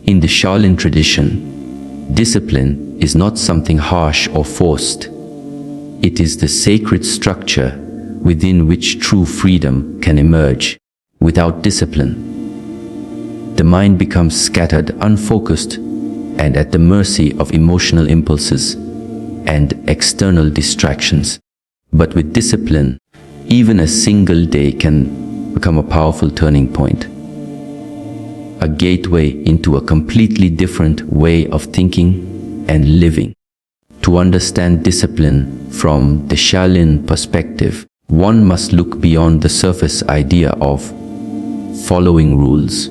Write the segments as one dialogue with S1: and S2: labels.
S1: In the Shaolin tradition, discipline is not something harsh or forced. It is the sacred structure within which true freedom can emerge. Without discipline, the mind becomes scattered, unfocused, and at the mercy of emotional impulses and external distractions. But with discipline, even a single day can become a powerful turning point, a gateway into a completely different way of thinking and living. To understand discipline from the Shaolin perspective, one must look beyond the surface idea of following rules.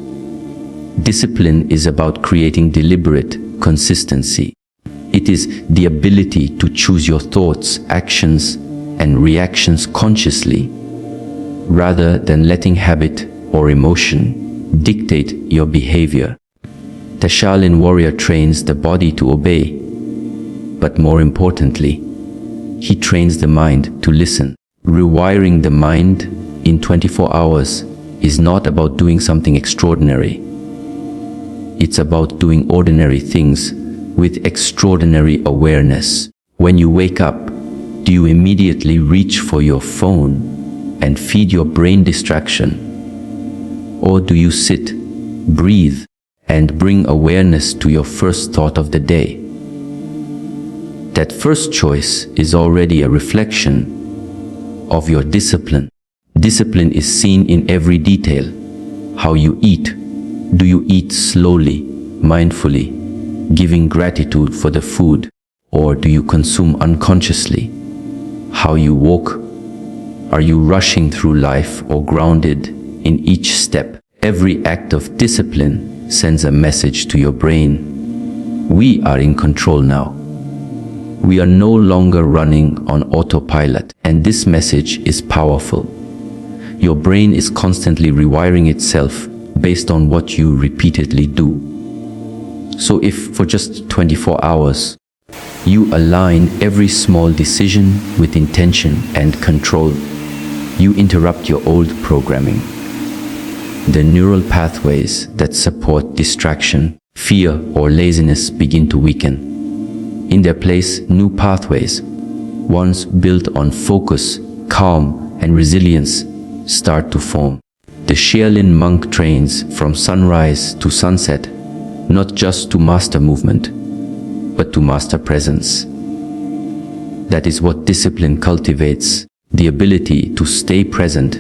S1: Discipline is about creating deliberate consistency. It is the ability to choose your thoughts, actions, and reactions consciously, rather than letting habit or emotion dictate your behavior. The Shaolin warrior trains the body to obey, but more importantly, he trains the mind to listen. Rewiring the mind in 24 hours is not about doing something extraordinary. It's about doing ordinary things with extraordinary awareness. When you wake up, do you immediately reach for your phone and feed your brain distraction? Or do you sit, breathe, and bring awareness to your first thought of the day? That first choice is already a reflection of your discipline. Discipline is seen in every detail. How you eat. Do you eat slowly, mindfully, giving gratitude for the food, or do you consume unconsciously? How you walk. Are you rushing through life or grounded in each step? Every act of discipline sends a message to your brain. We are in control now. We are no longer running on autopilot, and this message is powerful. Your brain is constantly rewiring itself based on what you repeatedly do. So if for just 24 hours, you align every small decision with intention and control, you interrupt your old programming. The neural pathways that support distraction, fear, or laziness begin to weaken. In their place, new pathways, ones built on focus, calm, and resilience, start to form. The Shaolin monk trains from sunrise to sunset, not just to master movement, but to master presence. That is what discipline cultivates, the ability to stay present,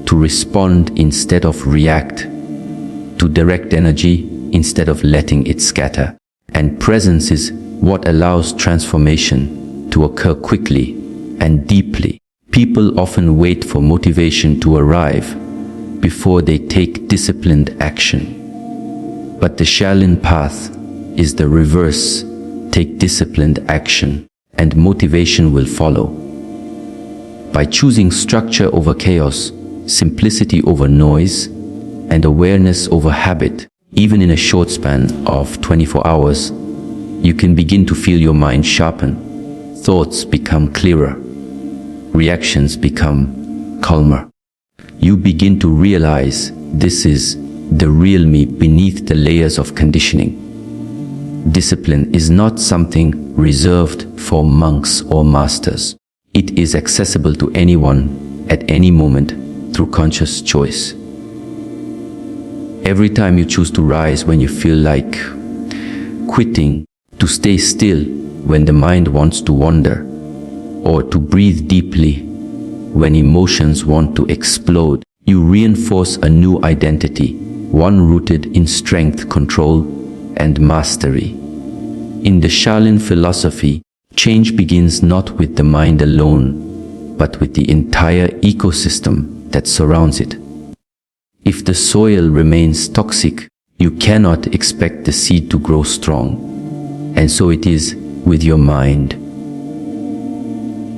S1: to respond instead of react, to direct energy instead of letting it scatter. And presence is what allows transformation to occur quickly and deeply. People often wait for motivation to arrive before they take disciplined action. But the Shaolin path is the reverse. Take disciplined action, and motivation will follow. By choosing structure over chaos, simplicity over noise, and awareness over habit, even in a short span of 24 hours, you can begin to feel your mind sharpen. Thoughts become clearer. Reactions become calmer. You begin to realize this is the real me beneath the layers of conditioning. Discipline is not something reserved for monks or masters. It is accessible to anyone at any moment through conscious choice. Every time you choose to rise when you feel like quitting, to stay still when the mind wants to wander, or to breathe deeply when emotions want to explode, you reinforce a new identity, one rooted in strength, control, and mastery. In the Shaolin philosophy, change begins not with the mind alone, but with the entire ecosystem that surrounds it. If the soil remains toxic, you cannot expect the seed to grow strong. And so it is with your mind.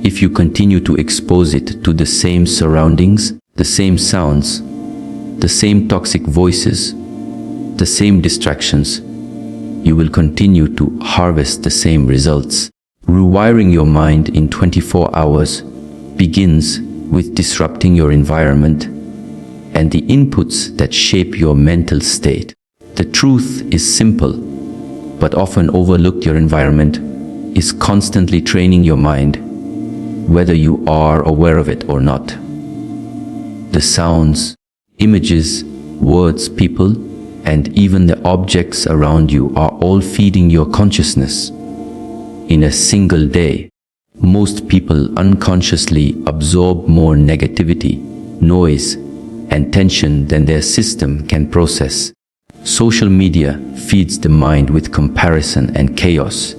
S1: If you continue to expose it to the same surroundings, the same sounds, the same toxic voices, the same distractions, you will continue to harvest the same results. Rewiring your mind in 24 hours begins with disrupting your environment and the inputs that shape your mental state. The truth is simple, but often overlooked. Your environment is constantly training your mind, whether you are aware of it or not. The sounds, images, words, people, and even the objects around you are all feeding your consciousness. In a single day, most people unconsciously absorb more negativity, noise, and tension than their system can process. Social media feeds the mind with comparison and chaos.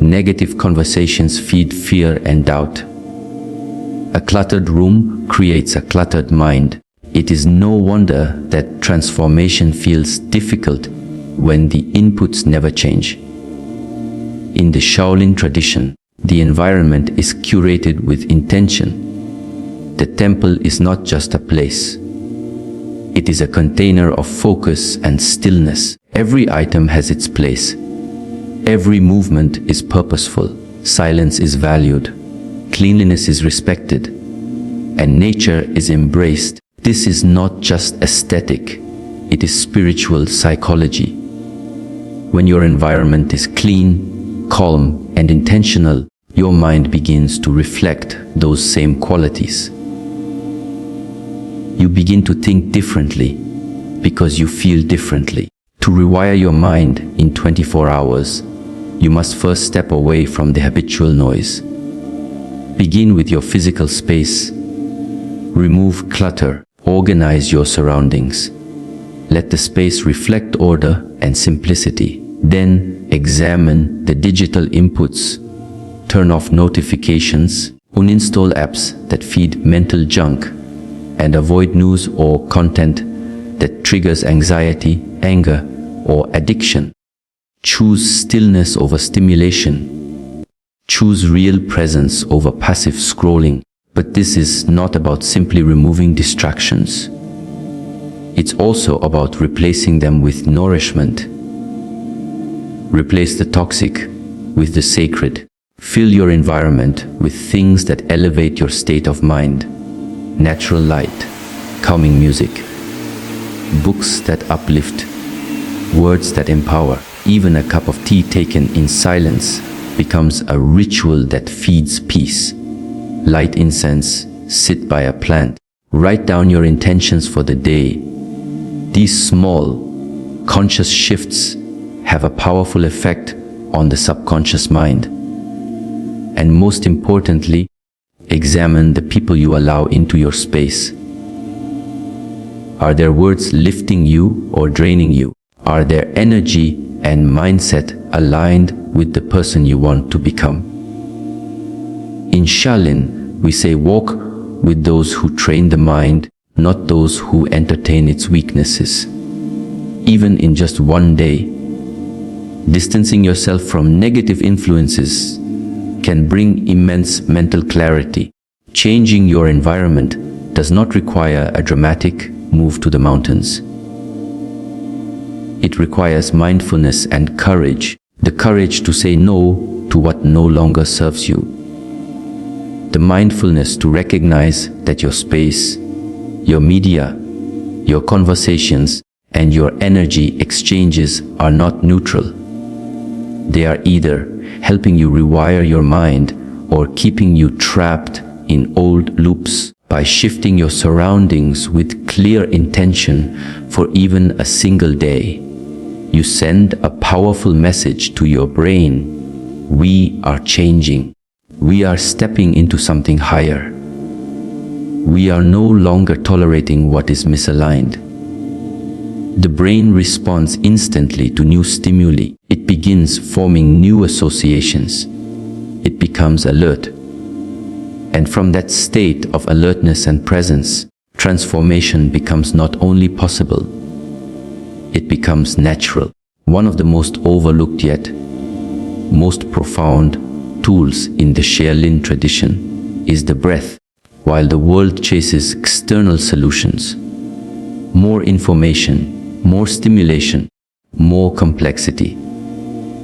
S1: Negative conversations feed fear and doubt. A cluttered room creates a cluttered mind. It is no wonder that transformation feels difficult when the inputs never change. In the Shaolin tradition, the environment is curated with intention. The temple is not just a place. It is a container of focus and stillness. Every item has its place. Every movement is purposeful. Silence is valued. Cleanliness is respected. And nature is embraced. This is not just aesthetic. It is spiritual psychology. When your environment is clean, calm, and intentional, your mind begins to reflect those same qualities. You begin to think differently because you feel differently. To rewire your mind in 24 hours, you must first step away from the habitual noise. Begin with your physical space. Remove clutter. Organize your surroundings. Let the space reflect order and simplicity. Then examine the digital inputs. Turn off notifications. Uninstall apps that feed mental junk. And avoid news or content that triggers anxiety, anger, or addiction. Choose stillness over stimulation. Choose real presence over passive scrolling. But this is not about simply removing distractions. It's also about replacing them with nourishment. Replace the toxic with the sacred. Fill your environment with things that elevate your state of mind. Natural light, calming music, books that uplift, words that empower. Even a cup of tea taken in silence becomes a ritual that feeds peace. Light incense, sit by a plant, write down your intentions for the day. These small, conscious shifts have a powerful effect on the subconscious mind. And most importantly, examine the people you allow into your space. Are their words lifting you or draining you? Are their energy and mindset aligned with the person you want to become? In Shaolin, we say walk with those who train the mind, not those who entertain its weaknesses. Even in just one day, distancing yourself from negative influences can bring immense mental clarity. Changing your environment does not require a dramatic move to the mountains. It requires mindfulness and courage, the courage to say no to what no longer serves you. The mindfulness to recognize that your space, your media, your conversations, and your energy exchanges are not neutral. They are either helping you rewire your mind or keeping you trapped in old loops. By shifting your surroundings with clear intention for even a single day, you send a powerful message to your brain. We are changing. We are stepping into something higher. We are no longer tolerating what is misaligned. The brain responds instantly to new stimuli. It begins forming new associations. It becomes alert. And from that state of alertness and presence, transformation becomes not only possible, it becomes natural. One of the most overlooked yet most profound tools in the Shaolin tradition is the breath. While the world chases external solutions, more information, more stimulation, more complexity,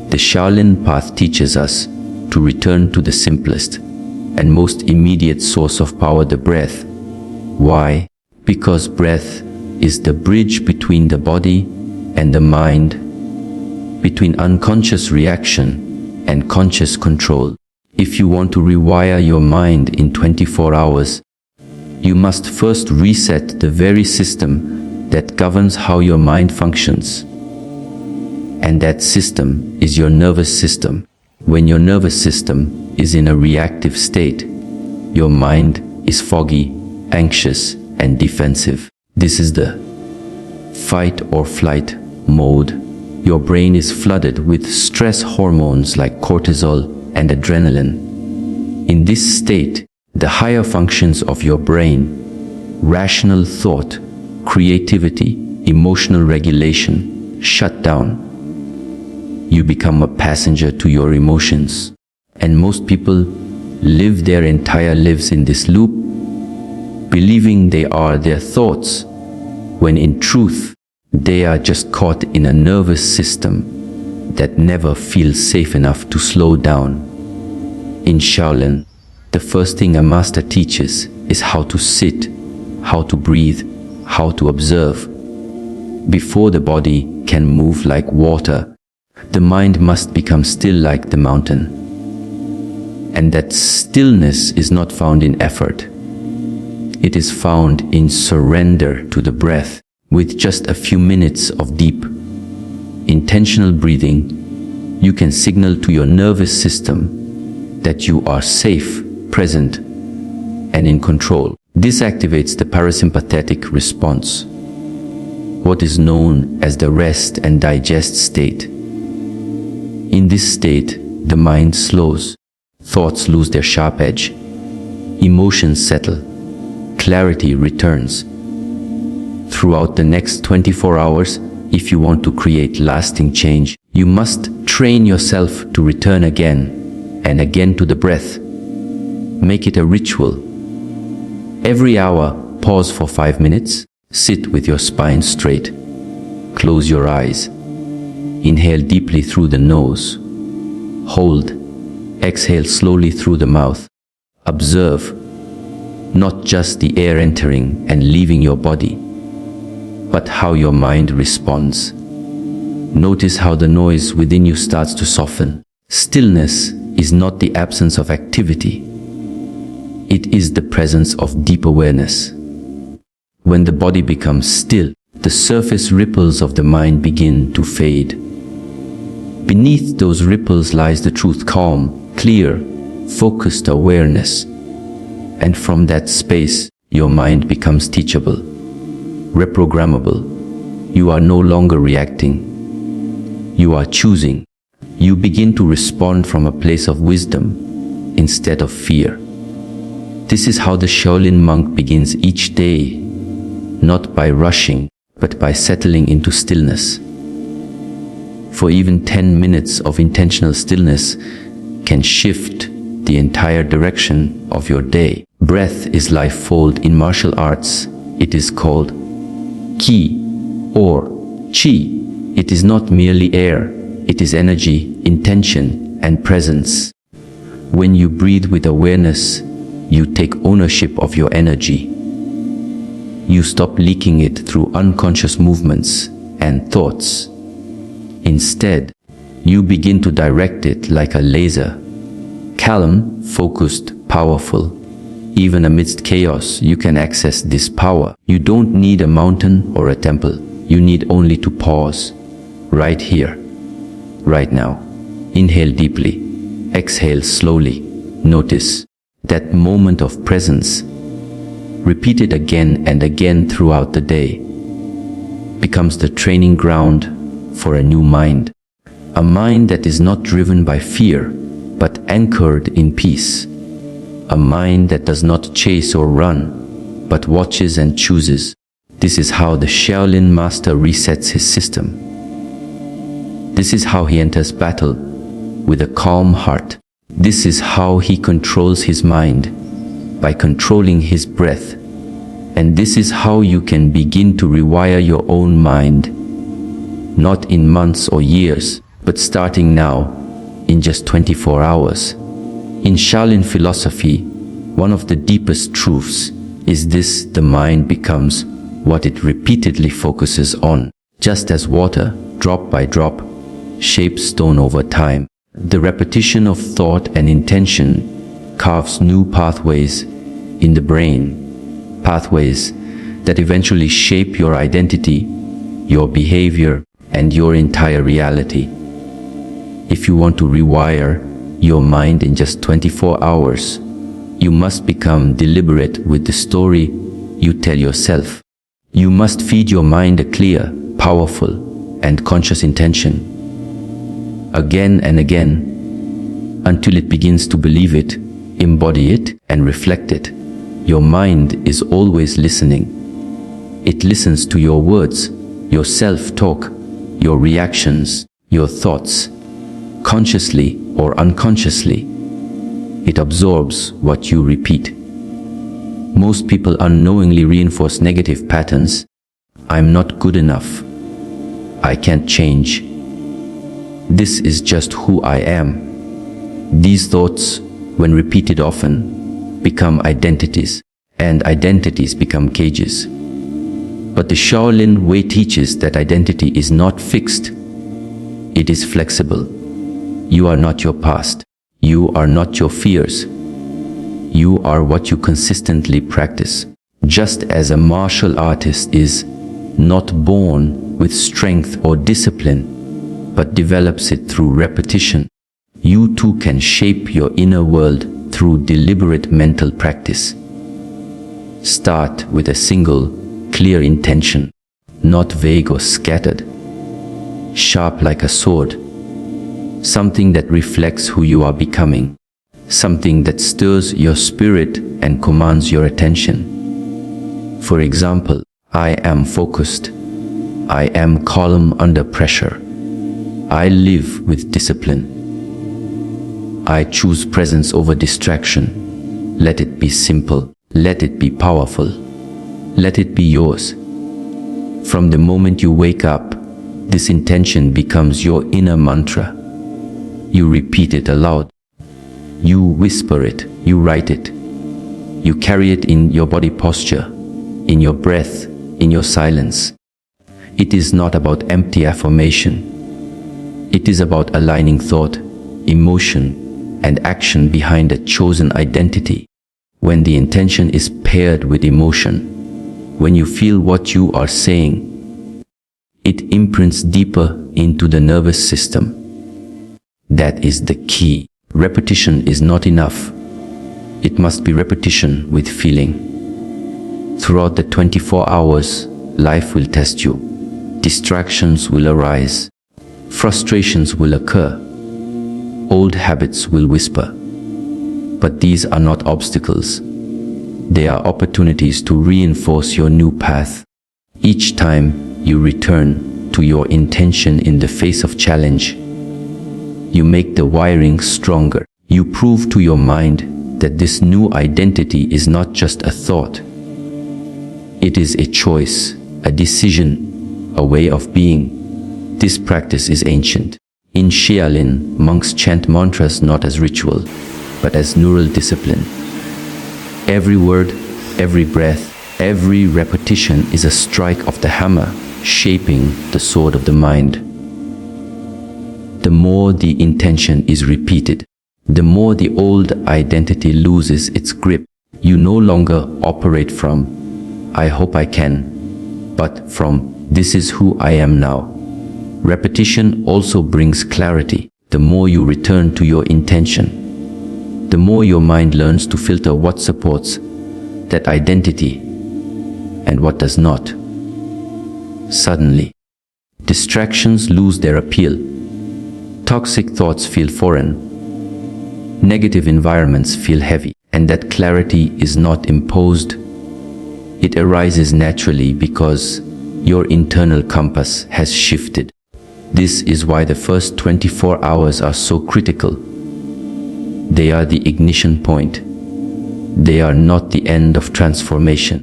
S1: the Shaolin path teaches us to return to the simplest and most immediate source of power, the breath. Why? Because breath is the bridge between the body and the mind, between unconscious reaction and conscious control. If you want to rewire your mind in 24 hours, you must first reset the very system that governs how your mind functions. And that system is your nervous system. When your nervous system is in a reactive state, your mind is foggy, anxious, and defensive. This is the fight or flight mode. Your brain is flooded with stress hormones like cortisol and adrenaline. In this state, the higher functions of your brain, rational thought, creativity, emotional regulation, shut down. You become a passenger to your emotions. And most people live their entire lives in this loop, believing they are their thoughts, when in truth, they are just caught in a nervous system that never feels safe enough to slow down. In Shaolin, the first thing a master teaches is how to sit, how to breathe, how to observe. Before the body can move like water, the mind must become still like the mountain. And that stillness is not found in effort. It is found in surrender to the breath. With just a few minutes of deep, intentional breathing, you can signal to your nervous system that you are safe, present, and in control. This activates the parasympathetic response, what is known as the rest and digest state. In this state, the mind slows, thoughts lose their sharp edge, emotions settle, clarity returns. Throughout the next 24 hours, if you want to create lasting change, you must train yourself to return again and again to the breath. Make it a ritual. Every hour, pause for 5 minutes, sit with your spine straight, close your eyes, inhale deeply through the nose, hold, exhale slowly through the mouth. Observe, not just the air entering and leaving your body, but how your mind responds. Notice how the noise within you starts to soften. Stillness is not the absence of activity. It is the presence of deep awareness. When the body becomes still, the surface ripples of the mind begin to fade. Beneath those ripples lies the truth, calm, clear, focused awareness. And from that space, your mind becomes teachable, reprogrammable. You are no longer reacting. You are choosing. You begin to respond from a place of wisdom instead of fear. This is how the Shaolin monk begins each day, not by rushing, but by settling into stillness. For even 10 minutes of intentional stillness can shift the entire direction of your day. Breath is life-fold. In martial arts, it is called Ki or Chi. It is not merely air, it is energy, intention, and presence. When you breathe with awareness, you take ownership of your energy. You stop leaking it through unconscious movements and thoughts. Instead, you begin to direct it like a laser. Calm, focused, powerful. Even amidst chaos, you can access this power. You don't need a mountain or a temple. You need only to pause. Right here, right now. Inhale deeply. Exhale slowly. Notice that moment of presence. Repeat it again and again throughout the day. Becomes the training ground for a new mind. A mind that is not driven by fear, but anchored in peace. A mind that does not chase or run, but watches and chooses. This is how the Shaolin master resets his system. This is how he enters battle with a calm heart. This is how he controls his mind, by controlling his breath. And this is how you can begin to rewire your own mind, not in months or years, but starting now, in just 24 hours. In Shaolin philosophy, one of the deepest truths is this: the mind becomes what it repeatedly focuses on. Just as water, drop by drop, shapes stone over time, the repetition of thought and intention carves new pathways in the brain, pathways that eventually shape your identity, your behavior, and your entire reality. If you want to rewire your mind in just 24 hours, you must become deliberate with the story you tell yourself. You must feed your mind a clear, powerful, and conscious intention, again and again, until it begins to believe it, embody it, and reflect it. Your mind is always listening. It listens to your words, your self-talk, your reactions, your thoughts, consciously or unconsciously. It absorbs what you repeat. Most people unknowingly reinforce negative patterns. I'm not good enough. I can't change. This is just who I am. These thoughts, when repeated often, become identities, and identities become cages. But the Shaolin way teaches that identity is not fixed. It is flexible. You are not your past. You are not your fears. You are what you consistently practice. Just as a martial artist is not born with strength or discipline, but develops it through repetition, you too can shape your inner world through deliberate mental practice. Start with a single, clear intention, not vague or scattered, sharp like a sword, something that reflects who you are becoming, something that stirs your spirit and commands your attention. For example, I am focused. I am calm under pressure. I live with discipline. I choose presence over distraction. Let it be simple. Let it be powerful. Let it be yours. From the moment you wake up, this intention becomes your inner mantra. You repeat it aloud. You whisper it. You write it. You carry it in your body posture, in your breath, in your silence. It is not about empty affirmation. It is about aligning thought, emotion, and action behind a chosen identity. When the intention is paired with emotion, when you feel what you are saying, it imprints deeper into the nervous system. That is the key. Repetition is not enough. It must be repetition with feeling. Throughout the 24 hours, life will test you. Distractions will arise. Frustrations will occur. Old habits will whisper. But these are not obstacles. They are opportunities to reinforce your new path. Each time you return to your intention in the face of challenge, you make the wiring stronger. You prove to your mind that this new identity is not just a thought. It is a choice, a decision, a way of being. This practice is ancient. In Shaolin, monks chant mantras not as ritual, but as neural discipline. Every word, every breath, every repetition is a strike of the hammer, shaping the sword of the mind. The more the intention is repeated, the more the old identity loses its grip. You no longer operate from, I hope I can, but from, this is who I am now. Repetition also brings clarity. The more you return to your intention, the more your mind learns to filter what supports that identity and what does not. Suddenly, distractions lose their appeal. Toxic thoughts feel foreign. Negative environments feel heavy, and that clarity is not imposed. It arises naturally because your internal compass has shifted. This is why the first 24 hours are so critical. They are the ignition point. They are not the end of transformation,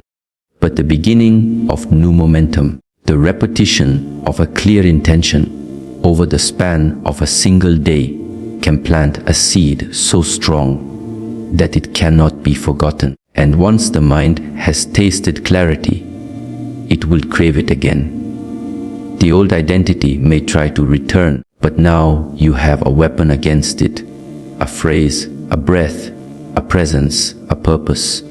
S1: but the beginning of new momentum. The repetition of a clear intention over the span of a single day can plant a seed so strong that it cannot be forgotten. And once the mind has tasted clarity, it will crave it again. The old identity may try to return, but now you have a weapon against it. A phrase, a breath, a presence, a purpose.